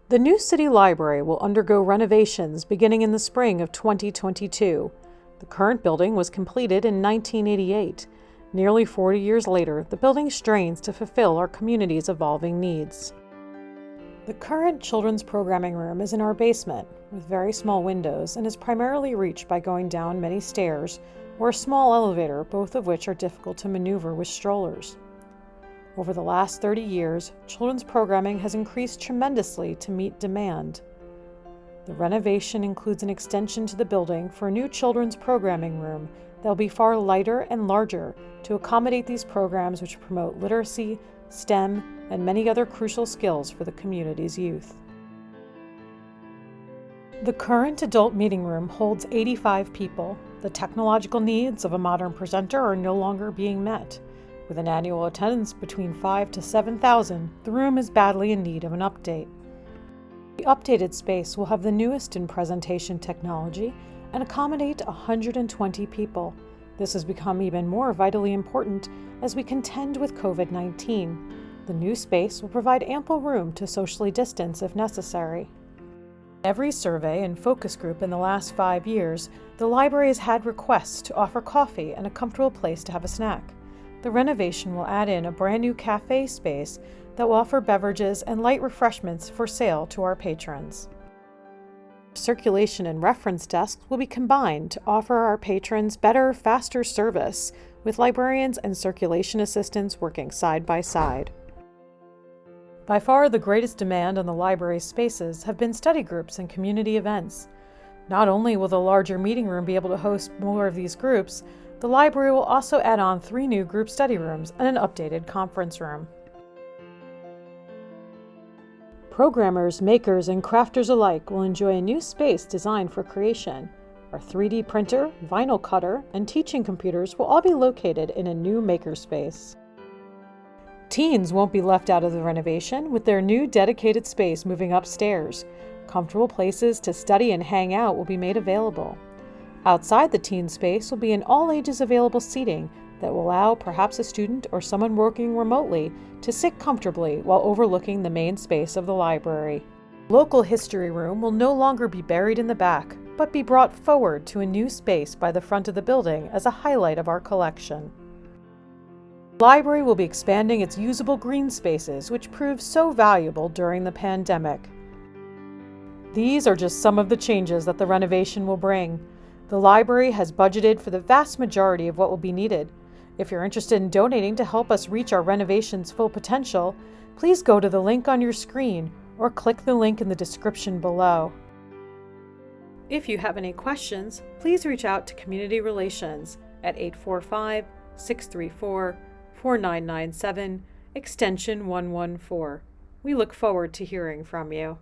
The new city library will undergo renovations beginning in the spring of 2022. The current building was completed in 1988. Nearly 40 years later, the building strains to fulfill our community's evolving needs. The current children's programming room is in our basement, with very small windows, and is primarily reached by going down many stairs or a small elevator, both of which are difficult to maneuver with strollers. Over the last 30 years, children's programming has increased tremendously to meet demand. The renovation includes an extension to the building for a new children's programming room that will be far lighter and larger to accommodate these programs which promote literacy, STEM, and many other crucial skills for the community's youth. The current adult meeting room holds 85 people. The technological needs of a modern presenter are no longer being met. With an annual attendance between 5,000 to 7,000, the room is badly in need of an update. The updated space will have the newest in presentation technology and accommodate 120 people. This has become even more vitally important as we contend with COVID-19. The new space will provide ample room to socially distance if necessary. Every survey and focus group in the last 5 years, the library has had requests to offer coffee and a comfortable place to have a snack. The renovation will add in a brand new cafe space that will offer beverages and light refreshments for sale to our patrons. Circulation and reference desks will be combined to offer our patrons better, faster service, with librarians and circulation assistants working side by side. By far the greatest demand on the library's spaces have been study groups and community events. Not only will the larger meeting room be able to host more of these groups, the library will also add on 3 new group study rooms and an updated conference room. Programmers, makers, and crafters alike will enjoy a new space designed for creation. Our 3D printer, vinyl cutter, and teaching computers will all be located in a new makerspace. Teens won't be left out of the renovation, with their new dedicated space moving upstairs. Comfortable places to study and hang out will be made available. Outside the teen space will be an all-ages available seating that will allow perhaps a student or someone working remotely to sit comfortably while overlooking the main space of the library. Local history room will no longer be buried in the back, but be brought forward to a new space by the front of the building as a highlight of our collection. The library will be expanding its usable green spaces, which proved so valuable during the pandemic. These are just some of the changes that the renovation will bring. The library has budgeted for the vast majority of what will be needed. If you're interested in donating to help us reach our renovation's full potential, please go to the link on your screen or click the link in the description below. If you have any questions, please reach out to Community Relations at 845-634-4997, extension 114. We look forward to hearing from you.